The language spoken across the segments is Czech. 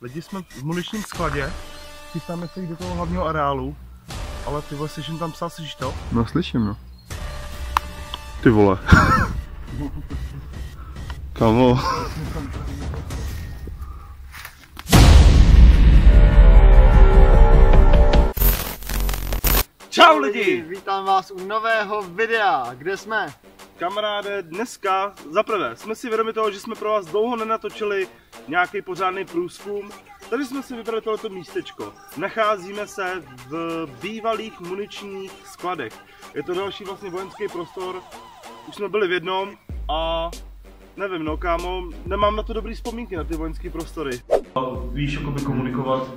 Lidi, jsme v muničním skladě, chystáme se jít do toho hlavního areálu, ale ty vole, slyším tam psa, slyšíš to? No slyším, no. Ty vole. Kamo. Čau lidi! Vítám vás u nového videa. Kde jsme? Kamaráde, dneska zaprvé jsme si vědomi toho, že jsme pro vás dlouho nenatočili nějaký pořádný průzkum, takže jsme si vybrali tohleto místečko. Nacházíme se v bývalých muničních skladech. Je to další vlastně vojenský prostor, už jsme byli v jednom a nevím, no kámo, nemám na to dobrý vzpomínky na ty vojenské prostory. Víš, jako by komunikovat.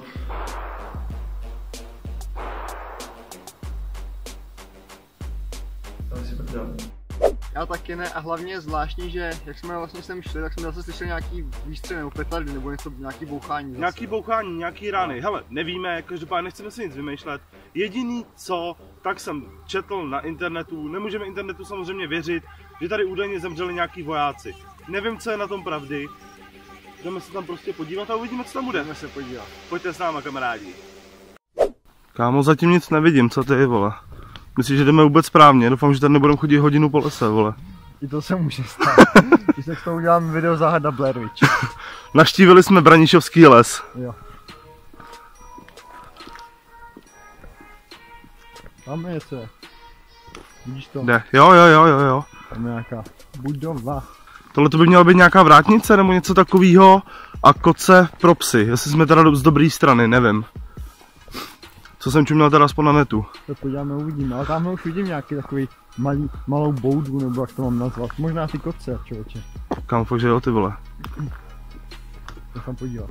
Já taky ne a hlavně je zvláštní, že jak jsme vlastně sem šli, tak jsme zase slyšeli nějaký výstřel nebo petardy nebo něco, nějaký bouchání zase. Nějaký bouchání, nějaký rány, hele, nevíme, každopádně nechceme si nic vymýšlet. Jediný co, tak jsem četl na internetu, nemůžeme internetu samozřejmě věřit, že tady údajně zemřeli nějaký vojáci. Nevím, co je na tom pravdy. Jdeme se tam prostě podívat a uvidíme, co tam bude. Jdeme se podívat. Pojďte s náma, kamarádi. Kámo, zatím nic nevidím, co ty, vole. Myslíš, že jdeme vůbec správně? Doufám, že tady nebudeme chodit hodinu po lese, vole. I to se může stát. Když tak s toho udělám video záhada Blair Witch. Navštívili jsme Branišovský les. Jo. Tam je co. Vidíš to? Jde. Jo. Tam je nějaká budova. Tohle to by měla být nějaká vrátnice nebo něco takového a koce pro psy, jestli jsme teda z dobré strany, nevím. Co jsem čuměl teda aspoň na netu. To podíváme, uvidíme, ale tamhle už vidím nějaký takový malou boudu, nebo jak to mám nazvat. Možná ty koce, člověče. Kam fakt, že jo, ty vole. To tam podívat.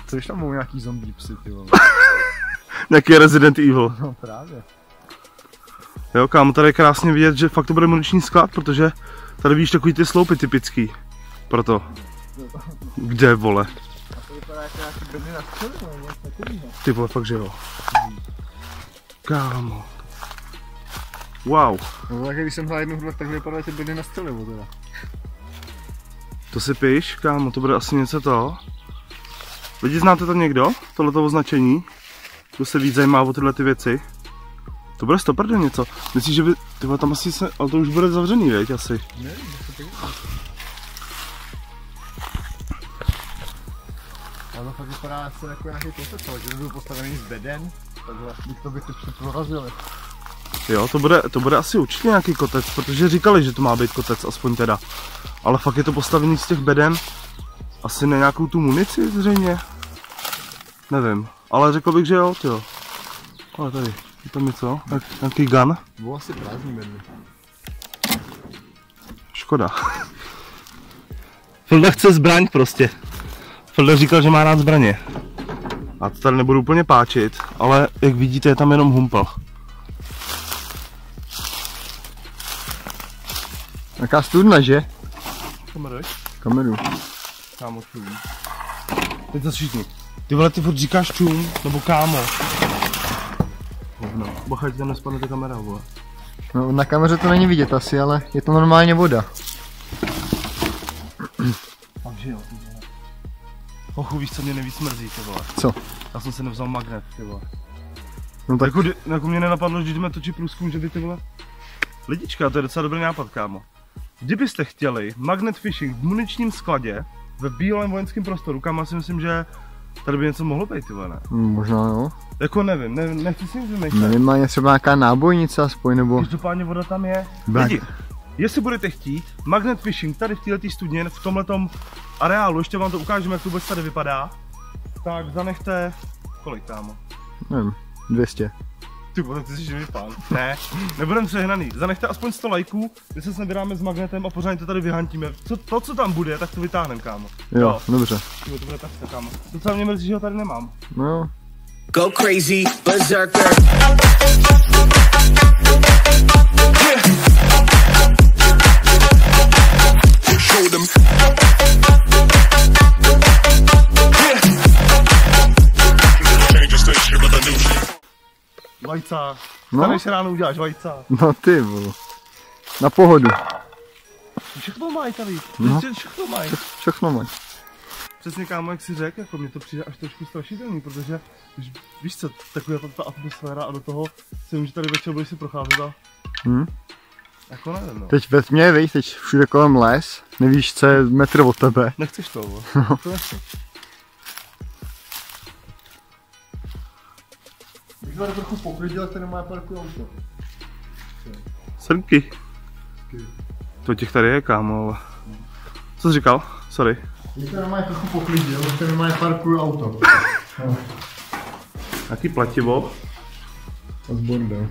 Co když tam jsou nějaký zombie psy, ty vole? Nějaký Resident Evil. No právě. Jo, kámo, tady je krásně vidět, že fakt to bude muniční sklad, protože tady vidíš takový ty sloupy typický. Proto. Kde, vole? A to vypadá jako nějaký bedny na střelu, nebo něco takovýho. Ty vole, fakt, že jo. Kámo. Wow. No tak když jsem hrál jednu hru, tak vypadaly ty bedny na střelu, teda. To si píš, kámo, to bude asi něco to. Lidi, znáte to někdo? Tohleto označení? Kdo se víc zajímá o tyhle ty věci? To bude stoprdě něco. Myslíš, že by... Tyhle, tam asi se... Ale to už bude zavřený, věď, asi. Nevím, to se podívám. Ale to fakt vypadá asi jako nějaký kotec, ale kdyby byl postavený z beden, takhle bych to ty prorazili. Jo, to bude asi určitě nějaký kotec, protože říkali, že to má být kotec, aspoň teda. Ale fakt je to postavený z těch beden. Asi na nějakou tu munici zřejmě. Nevím, ale řekl bych, že jo, tyjo. Ale tady, je tam něco, nějaký gun. Bylo asi prázdný bedny. Škoda. Filda chce zbraň prostě. Filda říkal, že má rád zbraně. A to tady nebudu úplně páčit, ale jak vidíte, je tam jenom humpel. Jaká studna, že? Kameruj? Kameru. Kámo, čum. Teď to všichni. Ty vole, ty furt říkáš čum, nebo kámo. Hovno, bacha, ti tam nespadne ta kamera, vole. No, na kameře to není vidět asi, ale je to normálně voda. Takže jo, ty vole. Hochu, víš, co mě nejvíc mrzí, ty vole. Co? Já jsem si nevzal magnet, ty vole. No tak... Jako mě nenapadlo, že jdeme točit průzkum, že by ty vole... Lidička, to je docela dobrý nápad, kámo. Kdybyste chtěli magnet fishing v muničním skladě ve bílém vojenském prostoru, kámo, já si myslím, že tady by něco mohlo být, ty vole, ne? Možná jo. Jako nevím, nechci si nic vymýšlet. Nevím, má třeba nějaká nábojnice aspoň, nebo... Každopádně voda tam je. Lidi, jestli budete chtít magnet fishing tady v této studně, v tomhletom areálu, ještě vám to ukážeme, jak to vůbec tady vypadá, tak zanechte... Kolik, kámo? Nevím, 200. Ty vole, ty jsi živý pán. Ne, nebudem přehnaný. Zanechte aspoň 100 lajků, my se sem vydáme s magnetem a pořádně to tady vyhantíme. Co tam bude, tak to vytáhneme, kámo. Jo, dobře. To bude takto, kámo. Docela mě mrzí, že ho tady nemám. No jo. Go crazy, berserker. Show them. Change the station with a new shit. Vajca. No? Staneš ráno, uděláš vajca. No ty vole. Na pohodu. Všechno mají tady. No. Všechno mají. Všechno mají. přesně kámo, jak si řekl, jako mě to přijde až trošku strašidelný, protože víš co, taková ta atmosféra a do toho si vím, že tady večer budeš si procházet a jako nevím, no. Teď ve tmě, víš, teď všude kolem les, nevíš, co je metr od tebe. Nechceš to, bo? To nechci. Bych tady trochu poklidil, tady má parku auto. Srnky. To těch tady je, kámo, ale... Co jsi říkal? Sorry. Bych tady má trochu poklidil, tady má parku auto. Jaký plativo? A z bordel.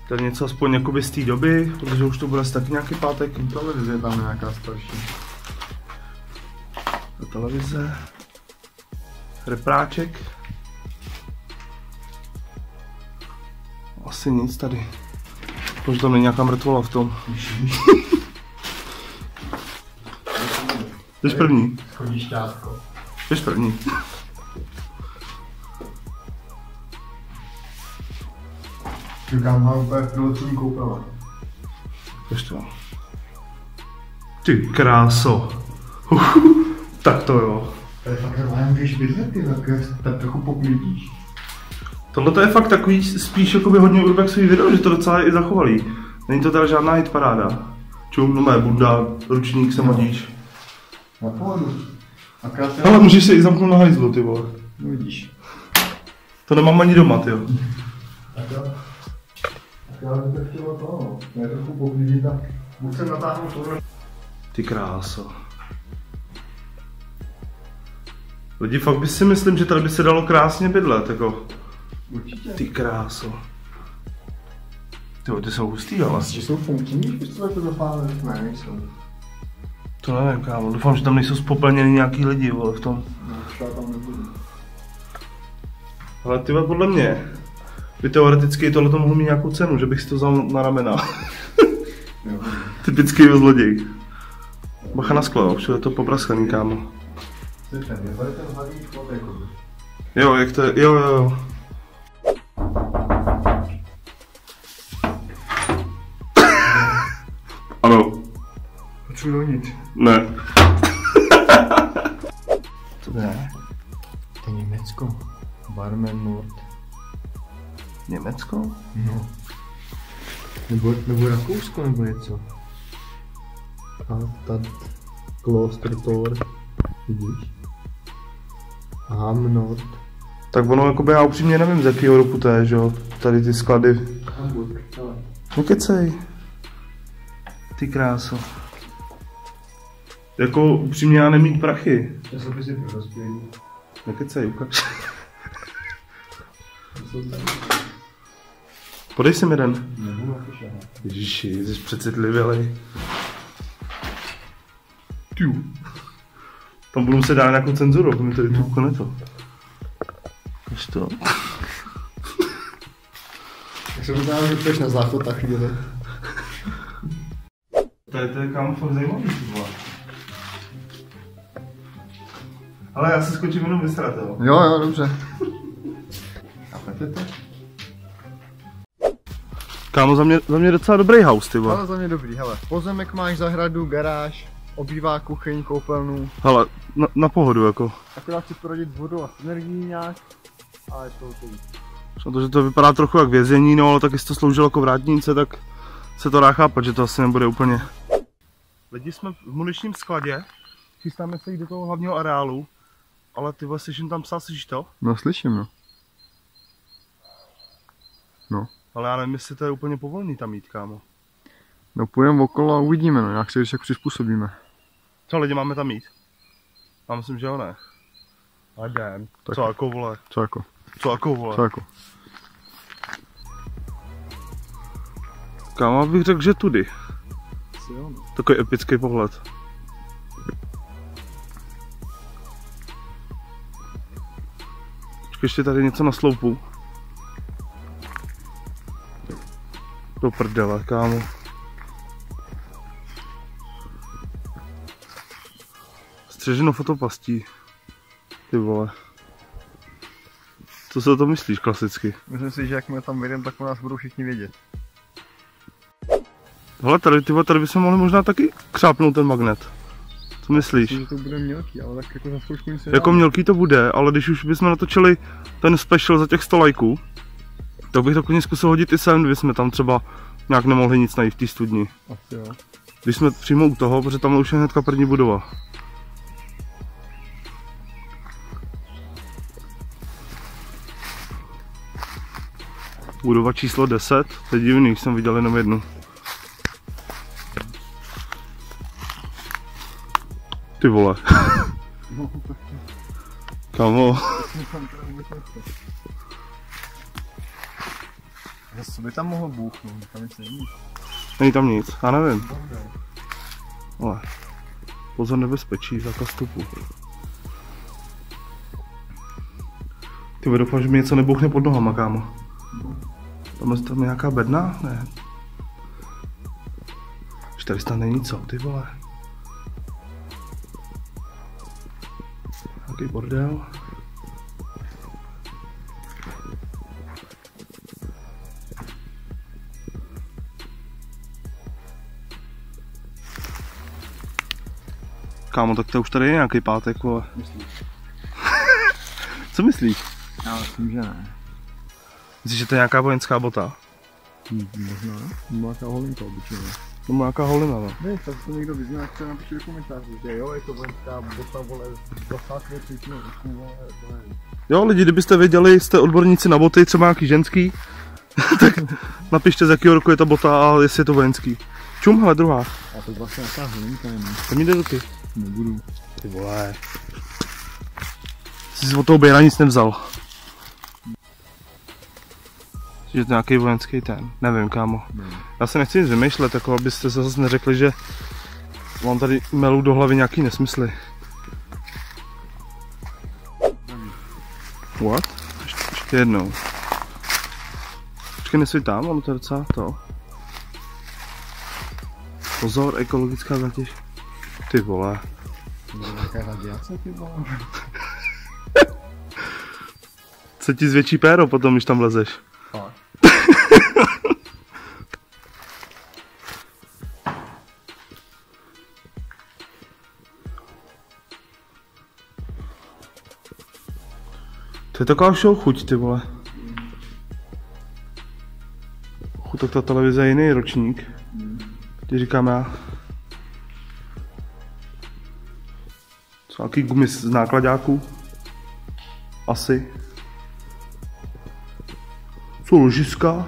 Tady něco aspoň jakoby z té doby, protože už to bude asi taky nějaký pátek. Televize je tam nějaká starší. Televize. Repráček. Asi nic tady. Protože tam není nějaká mrtvola v tom. Jdeš první. Chodíš šťátko. Jdeš první. Říkám, mám úplně pilotní koupele. Jdeš to. Ty kráso. Tak to jo. To je fakt normálně, můžeš bydlet, ty tak trochu poklidíš. Tohle to je fakt takový spíš jakoby hodně urbexový video, že to docela i zachovalý. Není to teda žádná hitparáda. Čum, no mé bunda, ručník, se modíš. Na pohodu. Ale můžeš si i zamknout na hajzlu, ty vole. No vidíš. To nemám ani doma, ty jo. Tak jo. Tak já bych to chtělo to, ne trochu poklidit a musím natáhnout tohle. Ty kráso. Lidi, fakt by si myslím, že tady by se dalo krásně bydlet, jako. Určitě. Ty kráso. Ty jsou hustý, ale. Že jsou funkční, když to takhle zapálit? Ne, nejsou. To nevím, kámo. Doufám, že tam nejsou spopelněný nějaký lidi, vole, v tom. No, třeba tam nebudu. Ale ty podle mě by teoreticky tohle to mohlo mít nějakou cenu, že bych si to vzal na ramena. Typický zloděj. Bacha na sklo, všude je to popraskaný, kámo. Jo, jak to je, jo. Ano. Potřebuji dovnitř. Ne. Co to je? To je Německo. Barmen Nord. Německo? No. Nebo Rakousko, nebo něco. A Klostertor. Vidíš? Ham Nord. Tak ono, jakoby já upřímně nevím, z jakého roku to je, že jo? Tady ty sklady. Hamburg, ale. No kecej. Ty kráso. Jako upřímně já nemít prachy. Já se by si prospěl. Nekecej, ukaž. Podej si mi jeden. Nebudu na to šahat. Ježiši, jsi přecitlivělej. Tiu. Tam budu muset dát nějakou cenzuru, aby mi to YouTube neto. Víš to? Já jsem možná, že půjdeš na záchod tak chvíli. To je kámo fakt zajímavý, ty vole. Ale já se skočím jenom vysrat, jo. Jo, dobře. Chápete to? Kámo, za mě docela dobrý house, ty vole. Ale za mě dobrý, hele. Pozemek máš, zahradu, garáž, obývá kuchyň, koupelnu. Hele, na pohodu, jako. Akorát si poradit vodu a energií nějak, ale je to hotový. Protože to vypadá trochu jak vězení, no ale tak jestli to sloužilo jako vrátnice, tak se to dá chápat, že to asi nebude úplně. Lidi, jsme v muničním skladě, chystáme se jít do toho hlavního areálu, ale ty vole, slyším tam psa, slyšíš to? No slyším, no. No. Ale já nevím, jestli to je úplně povolný tam jít, kámo. No půjdeme okolo a uvidíme, no, nějak se když jak přizpůsobíme. Co lidi, máme tam jít? Já myslím, že jo, ne. A jdem. Tak. Co jako, vole? Co jako? Co jako, vole? Co jako? Kámo, bych řekl, že tudy. Asi jo, no. Takový epický pohled. Počkej, ještě tady něco na sloupu. Do prdele, kámo. Střeženo fotopastí. Ty vole. Co si o tom myslíš klasicky? Myslím si, že jak my tam vyjdeme, tak o nás budou všichni vědět. Hele, tady bychom mohli možná taky křápnout ten magnet. Co Co myslíš? Myslím, že to bude mělký, ale tak jako za zkoušku nic Jako mělký to bude, ale když už bychom natočili ten special za těch 100 lajků, tak bych to klidně zkusil hodit i sem, kdyby jsme tam třeba nějak nemohli nic najít v té studni. Asi jo. Když jsme přímo u toho, protože tam už je hnedka první budova. Budova číslo 10, to je divný, jsem viděl jenom jednu. Ty vole. Kamo. Co by tam mohlo bouchnout? Tam nic není. Není tam nic, já nevím. Ale pozor, nebezpečí, zákaz vstupu. Ty doufám, že mi něco nebouchne pod nohama, kámo. Tam je nějaká bedna? Ne. Už tady snad není co, ty vole. Nějaký bordel. Kámo, tak to už tady je nějaký pátek, vole. Myslíš? Co myslíš? Já myslím, že ne. Myslíš, že to je nějaká vojenská bota? Možná. Nějaká holinka obyčejně. To má nějaká holina, no. Ne, tak to někdo vyzná, jak se napíše do komentářů, že jo, je to vojenská bota, vole, 23. vole, to nevím. Jo, lidi, kdybyste věděli, jste odborníci na boty, třeba nějaký ženský, tak napište, z jakého roku je ta bota a jestli je to vojenský. Čum, hele, druhá. A to vlastně nějaká holinka, nevím. To mi jde do ty. Nebudu. Ty vole. Jsi od toho běra nic nevzal. Že to nějaký vojenský ten, nevím, kámo. Já se nechci nic vymýšlet, jako abyste se zase neřekli, že mám tady melu do hlavy nějaký nesmysly. What? Ještě jednou. Počkej, nesvět tam, ono to je docela to. Pozor, ekologická zátěž. Ty vole. Nějaká radiace, ty vole. Co ti zvětší péro potom, když tam lezeš? Fakt. To je taková show chuť, ty vole. Tak ta televize je jiný ročník. Ti říkám já. Co, nějaký gumy z nákladáků? Asi. Co, ložiska?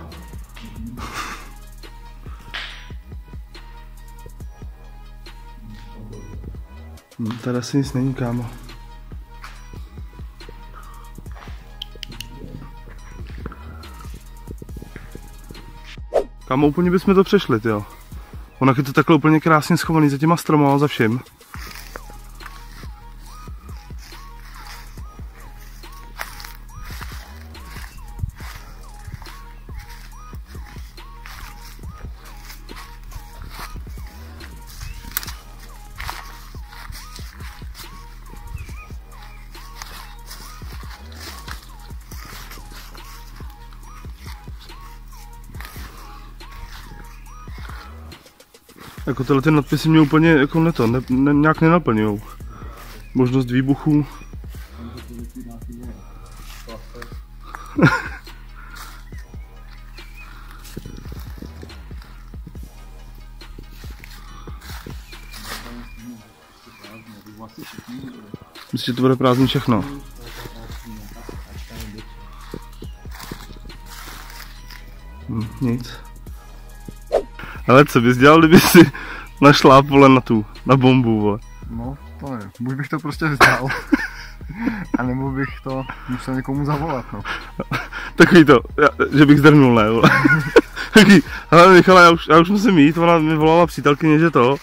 Tady asi nic není, kámo. Kámo, úplně bychom to přešli, jo. Ono je to takhle úplně krásně schovaný za těma stromama, za vším. Jako tyhle ty nadpisy mě úplně jako nějak nenaplňujou. Možnost výbuchů. Myslím, že to bude prázdný všechno. Nic. Ale co bys dělal, kdyby si našláp, vole, na bombu, vole? No, to ne. Buď bych to prostě vzdal. A nebo bych to musel někomu zavolat, no. Takový to, že bych zdrhnul, ne, vole. Takový, hele Michala, já už musím jít, ona mi volala přítelkyně, že to.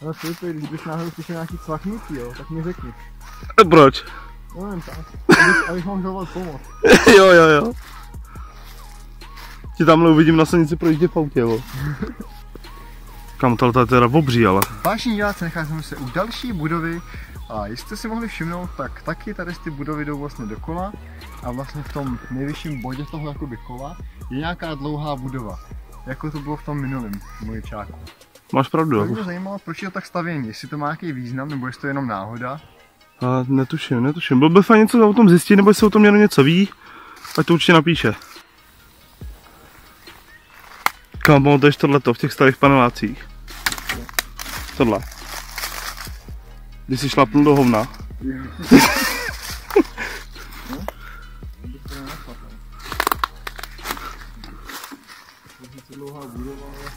Ale Filipe, když bys náhodou slyšel nějaký cvaknutí, jo, tak mi řekni. Proč? No nevím tak, abych mohl dovolat pomoc. Jo. Ti tamhle uvidím na silnici projíždět v autě, jo. Kam tohle je teda obří, ale. Vážení diváci, nacházíme se u další budovy a jestli jste si mohli všimnout, tak taky tady ty budovy jdou vlastně dokola a vlastně v tom nejvyšším bodě toho jakoby kola je nějaká dlouhá budova, jako to bylo v tom minulém mojčáku. Máš pravdu. Mě zajímalo, proč je to tak stavěný, jestli to má nějaký význam, nebo jestli to je jenom náhoda. A netuším. Byl by fajn něco o tom zjistit, nebo jestli o tom někdo něco ví, ať to určitě napíše. Kámo, to je tohleto v těch starých panelácích. Tohle. Když jsi šlapnul do hovna.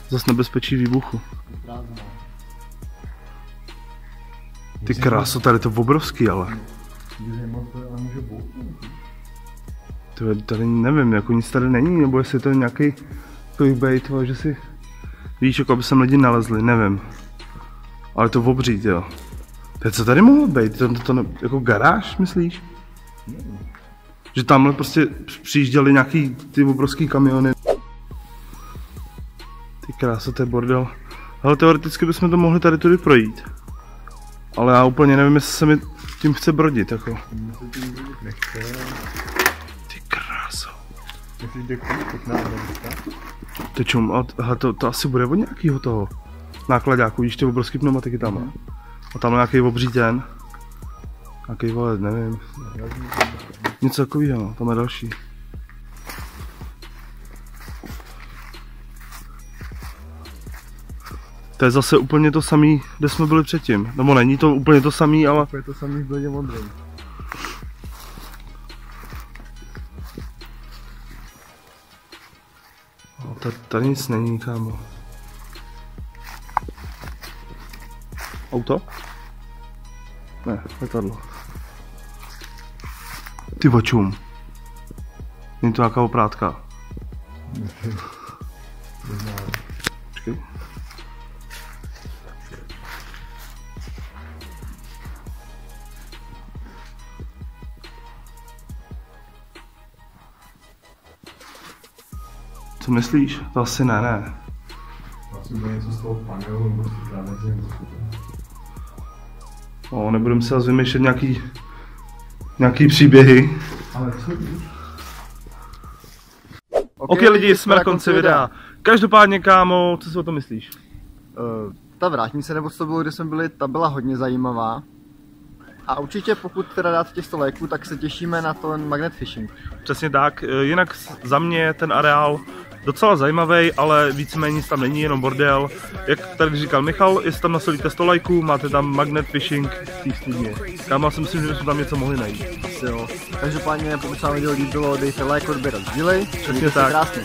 Zas nebezpečí výbuchu. Ty kráso, tady to obrovský, ale. Tady nevím, jako nic tady není, nebo jestli to je nějaký clickbait, že si víš, jako aby sem lidi nalezli, nevím. Ale to obří, jo. Teď co tady mohlo být? To jako garáž, myslíš? Že tamhle prostě přijížděli nějaký ty obrovský kamiony. Ty krása, to je bordel. Ale teoreticky bychom to mohli tady tudy projít. Ale já úplně nevím, jestli se mi tím chce brodit, jako. Ty kráso. Ty čum, ale to asi bude od nějakého toho nákladáku, víš, ty obrovský pneumatiky tam. A tam nějaký obří ten. Nějaký volet, nevím. Něco takového, no, tam je další. To je zase úplně to samý, kde jsme byli předtím. Nebo není to úplně to samý, ale... Je to samý s bledě modrým. Tady nic není, kámo. Auto? Ne, letadlo. Ty vočům. Není to nějaká oprátka. Počkej. Co myslíš? To asi ne. Asi bude něco z toho panelu, nebo si právě nebudeme si asi vymýšlet nějaký příběhy. Ale co víš? OK lidi, jsme na konci videa. Každopádně, kámo, co si o tom myslíš? Ta vrátnice, nebo co to bylo, kde jsme byli, ta byla hodně zajímavá. A určitě pokud teda dáte těch 100 lajků, tak se těšíme na ten magnet fishing. Přesně tak, jinak za mě ten areál docela zajímavý, ale víceméně nic tam není, jenom bordel. Jak tady říkal Michal, jestli tam nasolíte 100 lajků, máte tam magnet fishing v té studně. Kámo, si myslím, že jsme tam něco mohli najít. Jo. Každopádně, pokud se vám video líbilo, dejte like, odběr a sdílej. Přesně tak. Krásně.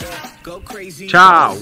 Čau!